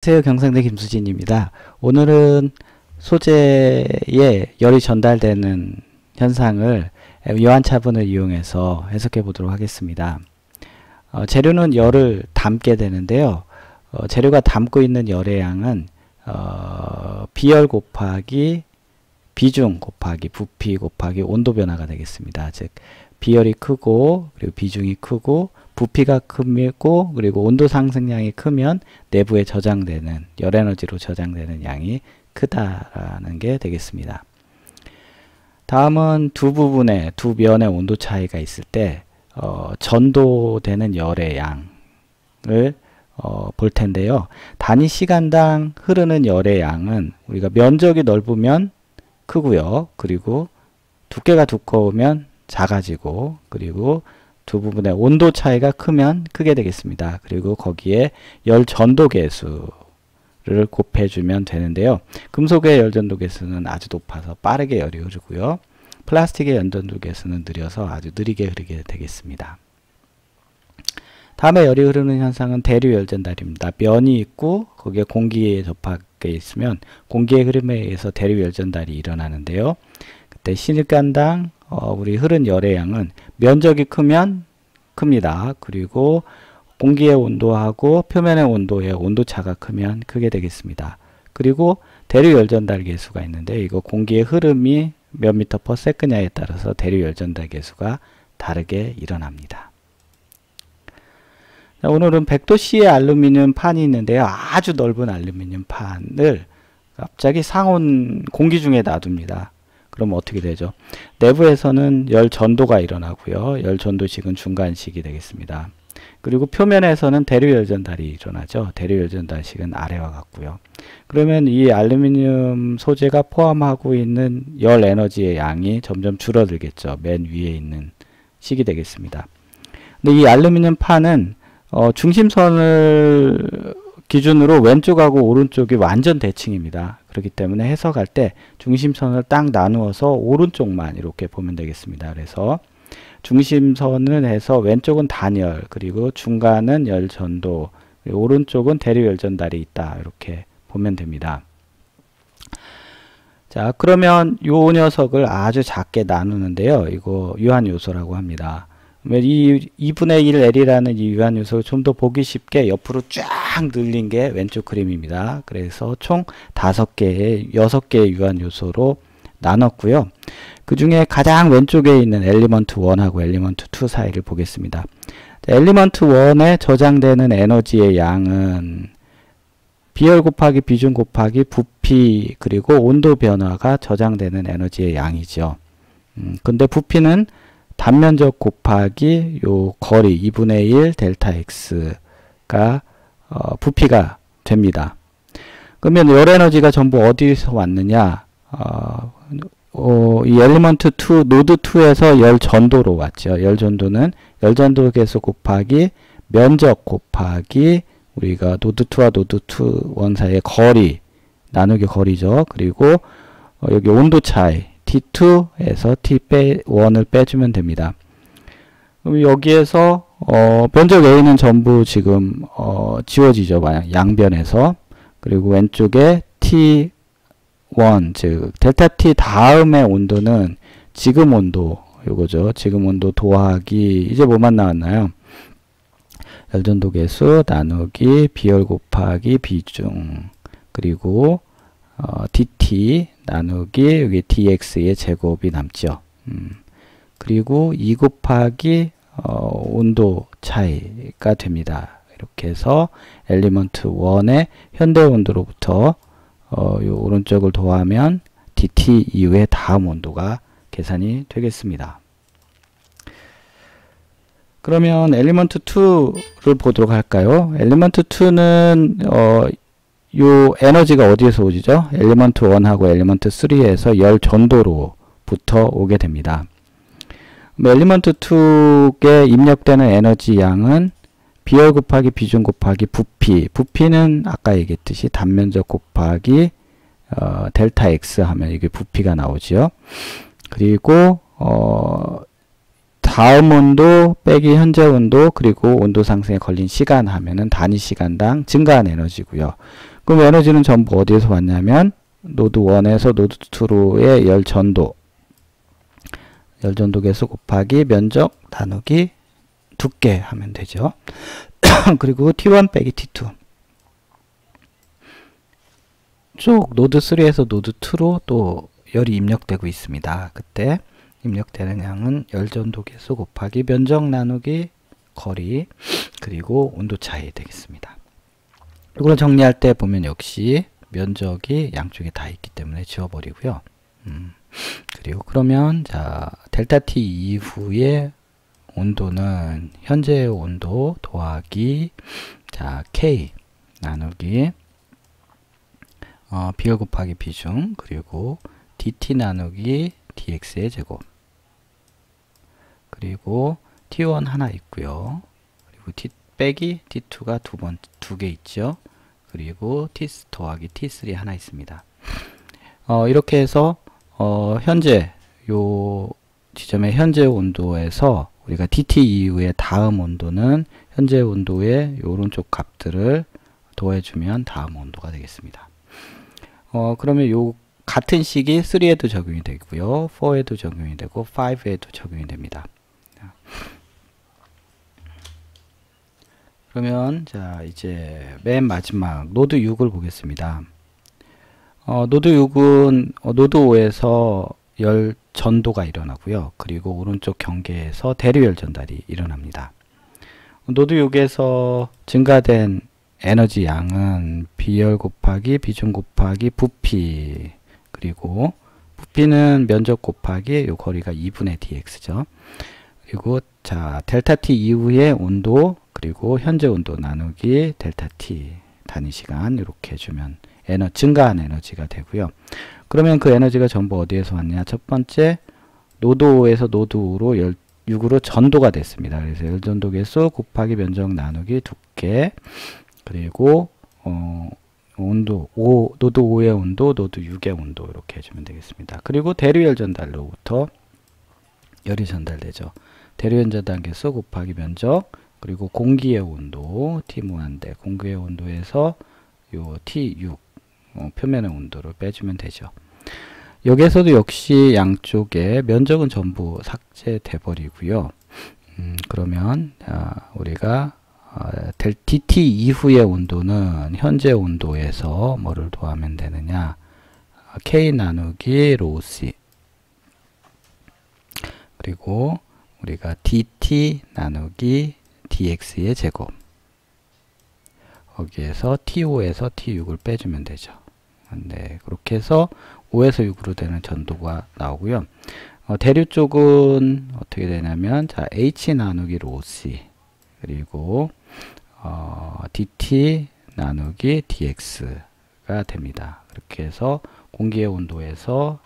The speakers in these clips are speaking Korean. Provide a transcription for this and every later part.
안녕하세요. 경상대 김수진입니다. 오늘은 소재에 열이 전달되는 현상을 유한차분을 이용해서 해석해 보도록 하겠습니다. 재료는 열을 담게 되는데요. 재료가 담고 있는 열의 양은 비열 곱하기 비중 곱하기 부피 곱하기 온도 변화가 되겠습니다. 즉 비열이 크고 그리고 비중이 크고 부피가 크고 그리고 온도 상승량이 크면 내부에 저장되는 열 에너지로 저장되는 양이 크다라는 게 되겠습니다. 다음은 두 부분의 두 면의 온도 차이가 있을 때 전도되는 열의 양을 볼 텐데요. 단위 시간당 흐르는 열의 양은 우리가 면적이 넓으면 크고요. 그리고 두께가 두꺼우면 작아지고 그리고 두 부분의 온도 차이가 크면 크게 되겠습니다. 그리고 거기에 열 전도 계수를 곱해주면 되는데요. 금속의 열 전도 계수는 아주 높아서 빠르게 열이 흐르고요. 플라스틱의 열 전도 계수는 느려서 아주 느리게 흐르게 되겠습니다. 다음에 열이 흐르는 현상은 대류 열 전달입니다. 면이 있고 거기에 공기에 접하게 있으면 공기의 흐름에 의해서 대류 열 전달이 일어나는데요. 그때 시간당 우리 흐른 열의 양은 면적이 크면 큽니다. 그리고 공기의 온도하고 표면의 온도의 온도차가 크면 크게 되겠습니다. 그리고 대류 열 전달 계수가 있는데 이거 공기의 흐름이 몇 미터 퍼 세컨냐에 따라서 대류 열 전달 계수가 다르게 일어납니다. 자, 오늘은 100도씨의 알루미늄 판이 있는데요. 아주 넓은 알루미늄 판을 갑자기 상온 공기 중에 놔둡니다. 그럼 어떻게 되죠? 내부에서는 열 전도가 일어나고요. 열 전도식은 중간식이 되겠습니다. 그리고 표면에서는 대류 열 전달이 일어나죠. 대류 열 전달식은 아래와 같고요. 그러면 이 알루미늄 소재가 포함하고 있는 열 에너지의 양이 점점 줄어들겠죠. 맨 위에 있는 식이 되겠습니다. 근데 이 알루미늄 판은 중심선을 기준으로 왼쪽하고 오른쪽이 완전 대칭입니다. 그렇기 때문에 해석할 때 중심선을 딱 나누어서 오른쪽만 이렇게 보면 되겠습니다. 그래서 중심선을 해서 왼쪽은 단열, 그리고 중간은 열 전도, 그리고 오른쪽은 대류 열 전달이 있다. 이렇게 보면 됩니다. 자, 그러면 요 녀석을 아주 작게 나누는데요. 이거 유한 요소라고 합니다. 이 2분의 1 L이라는 이 유한 요소를 좀 더 보기 쉽게 옆으로 쫙 늘린 게 왼쪽 그림입니다. 그래서 총 6개의 유한 요소로 나눴고요. 그 중에 가장 왼쪽에 있는 엘리먼트 1하고 엘리먼트 2 사이를 보겠습니다. 엘리먼트 1에 저장되는 에너지의 양은 비열 곱하기 비중 곱하기 부피 그리고 온도 변화가 저장되는 에너지의 양이죠. 근데 부피는 단면적 곱하기 요 거리 2분의 1 델타 x가 부피가 됩니다. 그러면 열 에너지가 전부 어디서 왔느냐? 이 엘리먼트 2, 노드 2에서 열 전도로 왔죠. 열 전도는 열 전도 계수 곱하기 면적 곱하기 우리가 노드 2와 노드 1 사이의 거리 나누기 거리죠. 그리고 여기 온도 차이 T2에서 T1을 빼주면 됩니다. 그럼 여기에서 면적 A는 전부 지금 지워지죠. 양변에서. 그리고 왼쪽에 T1 즉 델타 T 다음의 온도는 지금 온도 요거죠. 지금 온도 더하기 이제 뭐만 나왔나요? 열전도 계수 나누기 비열 곱하기 비중 그리고 dt 나누기 여기 dx의 제곱이 남죠. 그리고 2 곱하기 온도 차이가 됩니다. 이렇게 해서 엘리먼트 1의 현대 온도로부터 요 오른쪽을 더하면 dt 이후의 다음 온도가 계산이 되겠습니다. 그러면 엘리먼트 2를 보도록 할까요? 엘리먼트 2는 요 에너지가 어디에서 오지죠? 엘리먼트 1하고 엘리먼트 3에서 열 전도로부터 오게 됩니다. 엘리먼트 2에 입력되는 에너지 양은 비열 곱하기 비중 곱하기 부피는 아까 얘기했듯이 단면적 곱하기 델타 x 하면 이게 부피가 나오지요. 그리고 다음 온도 빼기 현재 온도 그리고 온도 상승에 걸린 시간 하면은 단위 시간당 증가한 에너지고요. 그럼 에너지는 전부 어디에서 왔냐면 노드 1에서 노드 2로의 열 전도 개수 곱하기 면적 나누기 두께 하면 되죠. 그리고 T1 빼기 T2 쭉 노드 3에서 노드 2로 또 열이 입력되고 있습니다. 그때 입력되는 양은 열 전도 개수 곱하기 면적 나누기 거리 그리고 온도 차이 되겠습니다. 이걸 정리할 때 보면 역시 면적이 양쪽에 다 있기 때문에 지워버리고요. 그리고 그러면 자 델타 T 이후에 온도는 현재의 온도 더하기 자 K 나누기 비열 곱하기 비중 그리고 dt 나누기 dx의 제곱 그리고 t1 하나 있고요. 그리고 t 빼기 t2가 두 개 있죠. 그리고 t 더하기 t3 하나 있습니다. 이렇게 해서 현재 요 지점의 현재 온도에서 우리가 dt 이후의 다음 온도는 현재 온도의 오른쪽 값들을 더해주면 다음 온도가 되겠습니다. 그러면 요 같은 식이 3에도 적용이 되고요. 4에도 적용이 되고 5에도 적용이 됩니다. 그러면 자 이제 맨 마지막 노드 6을 보겠습니다. 노드 6은 노드 5에서 열 전도가 일어나고요. 그리고 오른쪽 경계에서 대류열 전달이 일어납니다. 노드 6에서 증가된 에너지 양은 비열 곱하기 비중 곱하기 부피 그리고 부피는 면적 곱하기 요 거리가 2분의 dx죠. 그리고 자 델타 t 이후의 온도 그리고 현재 온도 나누기 델타 t 단위 시간 이렇게 해주면 증가한 에너지가 되고요. 그러면 그 에너지가 전부 어디에서 왔냐? 첫 번째 노드 5에서 노드 5로 6으로 전도가 됐습니다. 그래서 열전도 개수 곱하기 면적 나누기 두께 그리고 온도 노드 5의 온도 노드 6의 온도 이렇게 해주면 되겠습니다. 그리고 대류열 전달로부터 열이 전달되죠. 대류열 전달 개수 곱하기 면적 그리고 공기의 온도 T 무한대 공기의 온도에서 요 T6 표면의 온도를 빼주면 되죠. 여기에서도 역시 양쪽에 면적은 전부 삭제돼 버리고요. 그러면 우리가 dt 이후의 온도는 현재 온도에서 뭐를 더하면 되느냐? K 나누기 rho C 그리고 우리가 dt 나누기 dx의 제곱 거기에서 T5에서 T6을 빼주면 되죠. 네, 그렇게 해서 5에서 6으로 되는 전도가 나오고요. 대류 쪽은 어떻게 되냐면 자 H 나누기 rho C 그리고 dt 나누기 dx가 됩니다. 그렇게 해서 공기의 온도에서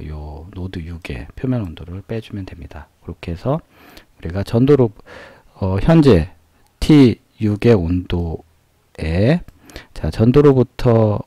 요 노드 6의 표면 온도를 빼주면 됩니다. 그렇게 해서 우리가 전도로 현재 T6의 온도에 자 전도로부터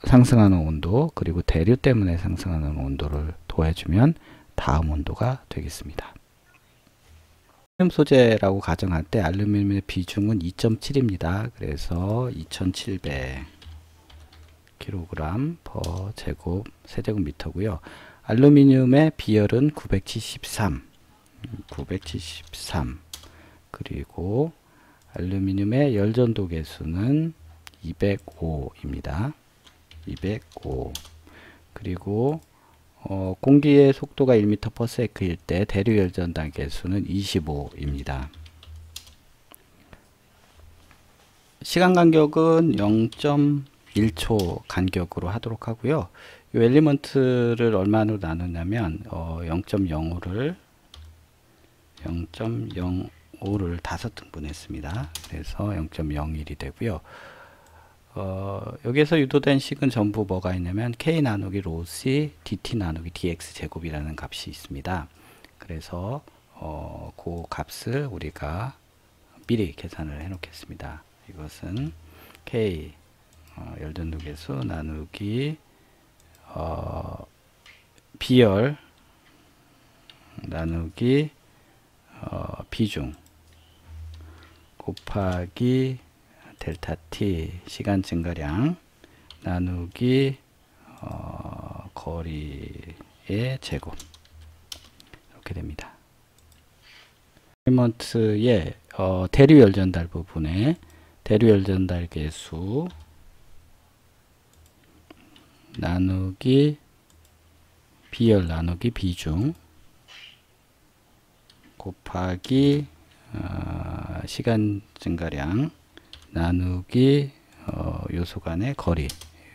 상승하는 온도 그리고 대류 때문에 상승하는 온도를 더해주면 다음 온도가 되겠습니다. 알루미늄 소재라고 가정할 때 알루미늄의 비중은 2.7입니다. 그래서 2700 kg per 제곱 세제곱미터고요. 알루미늄의 비열은 973 그리고 알루미늄의 열전도 개수는 205입니다. 205 그리고 공기의 속도가 1m/s일 때 대류 열전단 개수는 25입니다. 시간 간격은 0.1초 간격으로 하도록 하고요. 이 엘리먼트를 얼마로 나누냐면 0.05를 5등분 했습니다. 그래서 0.01이 되고요. 여기에서 유도된 식은 전부 뭐가 있냐면 K 나누기 rho C dt 나누기 dx 제곱이라는 값이 있습니다. 그래서 그 값을 우리가 미리 계산을 해 놓겠습니다. 이것은 K 열전도 개수 나누기 비열 나누기 비중 곱하기 델타 t 시간 증가량 나누기 거리의 제곱 이렇게 됩니다. 엘리먼트의 대류열 전달 부분에 대류열 전달 계수 나누기 비열 나누기 비중 곱하기 시간 증가량 나누기 요소 간의 거리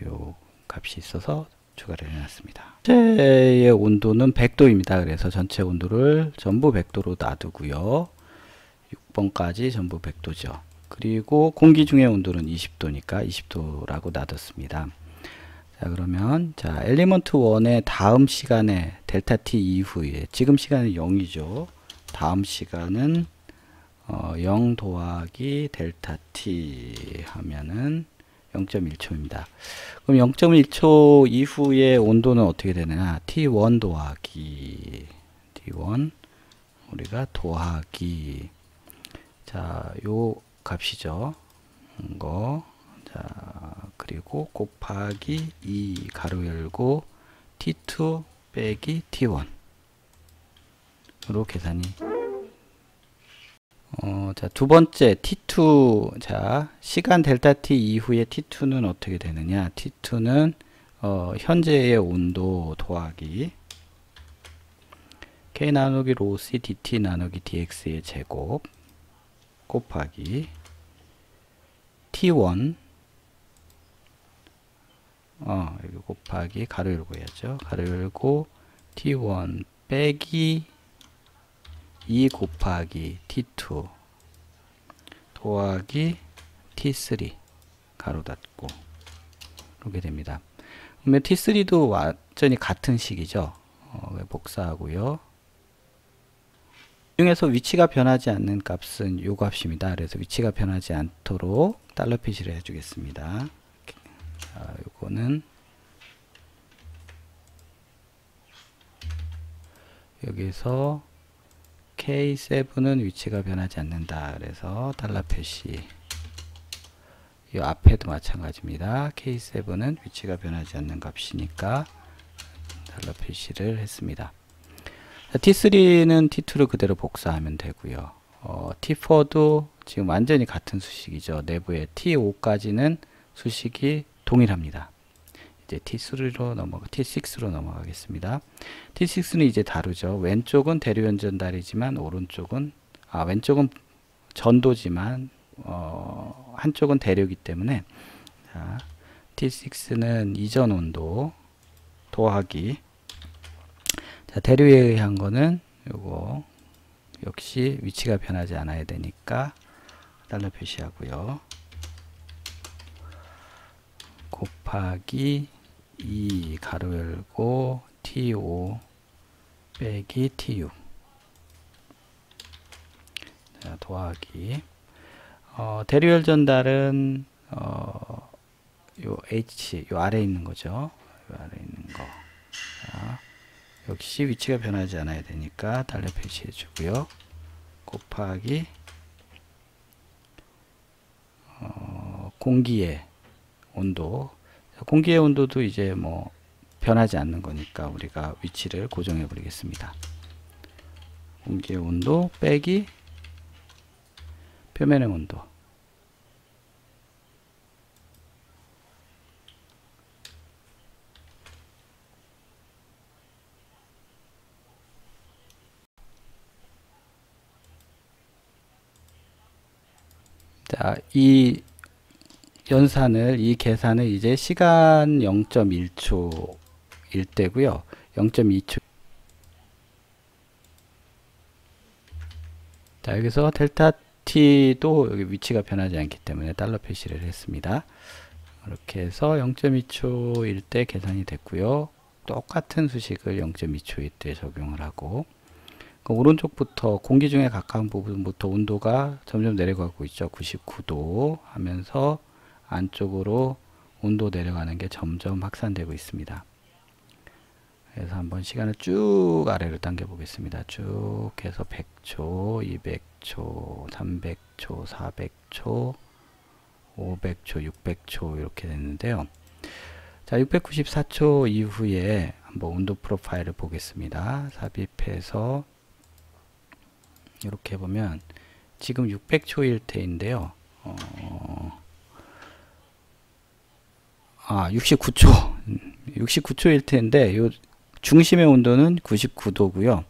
요 값이 있어서 추가를 해놨습니다. 전체의 온도는 100도입니다. 그래서 전체 온도를 전부 100도로 놔두고요. 6번까지 전부 100도죠. 그리고 공기 중의 온도는 20도니까 20도라고 놔뒀습니다. 자, 그러면 자 엘리먼트 1의 다음 시간에 델타 t 이후에 지금 시간은 0이죠. 다음 시간은 0 더하기 델타 t 하면은 0.1초입니다. 그럼 0.1초 이후의 온도는 어떻게 되느냐? T1 더하기 T1 우리가 더하기 자, 요 값이죠. 이거 자, 그리고 곱하기 2 가로 열고 T2 빼기 T1 으로 계산이 자, 두 번째 T2 자, 시간 델타 T 이후에 T2는 어떻게 되느냐? T2는 현재의 온도 더하기 K 나누기 로 C dt 나누기 dx의 제곱 곱하기 T1 여기 곱하기 가로 열고 해야죠. 가로 열고 T1 빼기 2 곱하기 T2 더하기 T3 가로 닫고 이렇게 됩니다. 그러면 T3도 완전히 같은 식이죠. 복사하고요. 중에서 위치가 변하지 않는 값은 요 값입니다. 그래서 위치가 변하지 않도록 달러 표시를 해주겠습니다. 자, 요거는 여기서 K7은 위치가 변하지 않는다. 그래서 달러 표시. 이 앞에도 마찬가지입니다. K7은 위치가 변하지 않는 값이니까 달러 표시를 했습니다. T3는 T2를 그대로 복사하면 되고요. T4도 지금 완전히 같은 수식이죠. 내부에 T5까지는 수식이 동일합니다. 이제 T3로 T6로 넘어가겠습니다. T6는 이제 다르죠. 왼쪽은 대류연 전달이지만 오른쪽은 왼쪽은 전도지만 한쪽은 대류이기 때문에 자, T6는 이전 온도 더하기 자, 대류에 의한 거는 요거 역시 위치가 변하지 않아야 되니까 달러 표시하고요. 곱하기 2 가로 열고 T5 빼기 T6 자, 더하기 대류열 전달은 요 H 요 아래에 있는 거죠. 요 아래에 있는 거 자, 역시 위치가 변하지 않아야 되니까 달러 표시해 주고요. 곱하기 공기의 온도 공기의 온도도 이제 뭐 변하지 않는 거니까 우리가 위치를 고정해 버리겠습니다. 공기의 온도 빼기 표면의 온도 자, 이 계산을 이제 시간 0.1초일 때고요. 0.2초. 자, 여기서 델타 t도 여기 위치가 변하지 않기 때문에 달러 표시를 했습니다. 이렇게 해서 0.2초일 때 계산이 됐고요. 똑같은 수식을 0.2초일 때 적용을 하고 그 오른쪽부터 공기 중에 가까운 부분부터 온도가 점점 내려가고 있죠. 99도 하면서 안쪽으로 온도 내려가는 게 점점 확산되고 있습니다. 그래서 한번 시간을 쭉 아래로 당겨 보겠습니다. 쭉 해서 100초, 200초, 300초, 400초, 500초, 600초 이렇게 됐는데요. 자, 694초 이후에 한번 온도 프로파일을 보겠습니다. 삽입해서 이렇게 보면 지금 600초일 때인데요. 69초. 69초일 텐데 요 중심의 온도는 99도고요.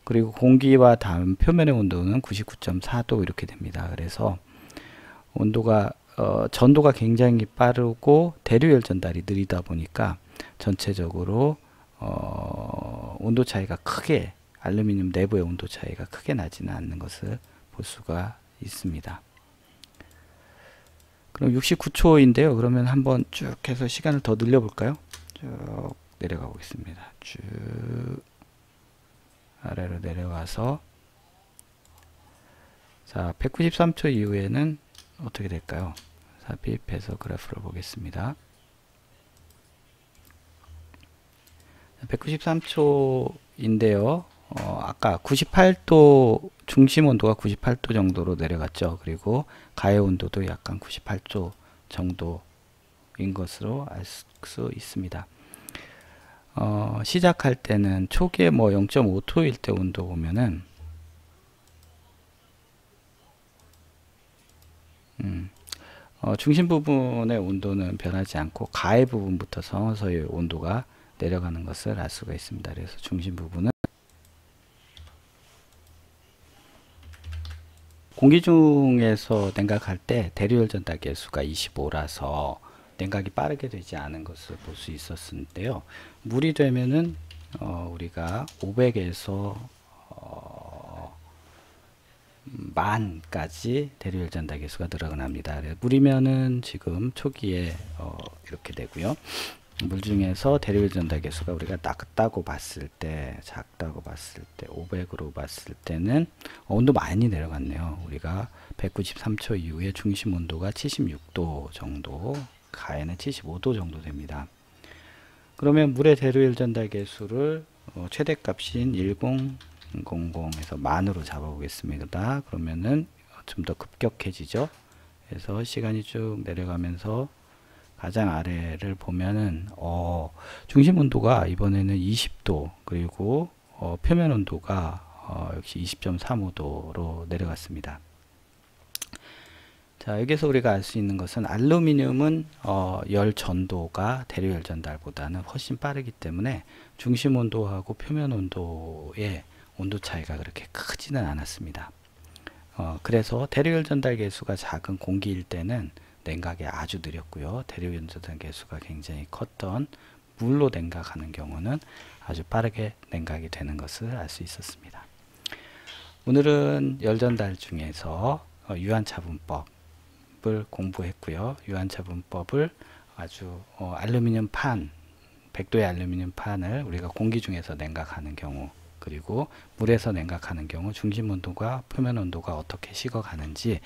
그리고 공기와 닿은 표면의 온도는 99.4도 이렇게 됩니다. 그래서 온도가 전도가 굉장히 빠르고 대류열 전달이 느리다 보니까 전체적으로 온도 차이가 크게 알루미늄 내부의 온도 차이가 크게 나지는 않는 것을 볼 수가 있습니다. 그럼 69초인데요. 그러면 한번 쭉 해서 시간을 더 늘려 볼까요? 쭉 내려가 보겠습니다. 쭉 아래로 내려가서 자, 193초 이후에는 어떻게 될까요? 삽입해서 그래프를 보겠습니다. 193초인데요. 아까 98도 중심 온도가 98도 정도로 내려갔죠. 그리고 가해 온도도 약간 98도 정도인 것으로 알 수 있습니다. 시작할 때는 초기에 뭐 0.5토일 때 온도 보면은 중심 부분의 온도는 변하지 않고 가해 부분부터 서서히 온도가 내려가는 것을 알 수가 있습니다. 그래서 중심 부분은 공기 중에서 냉각할 때 대류열 전달 계수가 25라서 냉각이 빠르게 되지 않은 것을 볼 수 있었는데요. 물이 되면은 우리가 500에서 만까지 대류열 전달 계수가 늘어납니다. 물이면은 지금 초기에 이렇게 되고요. 물 중에서 대류열 전달 계수가 우리가 작다고 봤을 때 500으로 봤을 때는 온도 많이 내려갔네요. 우리가 193초 이후에 중심 온도가 76도 정도, 가해는 75도 정도 됩니다. 그러면 물의 대류열 전달 계수를 최대값인 1000에서 만으로 잡아보겠습니다. 그러면은 좀 더 급격해지죠. 그래서 시간이 쭉 내려가면서 가장 아래를 보면은 중심 온도가 이번에는 20도, 그리고 표면 온도가 역시 20.35도로 내려갔습니다. 자, 여기서 우리가 알 수 있는 것은 알루미늄은 열 전도가 대류열 전달보다는 훨씬 빠르기 때문에 중심 온도하고 표면 온도의 온도 차이가 그렇게 크지는 않았습니다. 그래서 대류열 전달 계수가 작은 공기일 때는 냉각이 아주 느렸고요. 대류열 전달 계수가 굉장히 컸던 물로 냉각하는 경우는 아주 빠르게 냉각이 되는 것을 알 수 있었습니다. 오늘은 열 전달 중에서 유한차분법을 공부했고요. 유한차분법을 아주 알루미늄 판, 100도의 알루미늄 판을 우리가 공기 중에서 냉각하는 경우, 그리고 물에서 냉각하는 경우 중심 온도가 표면 온도가 어떻게 식어가는지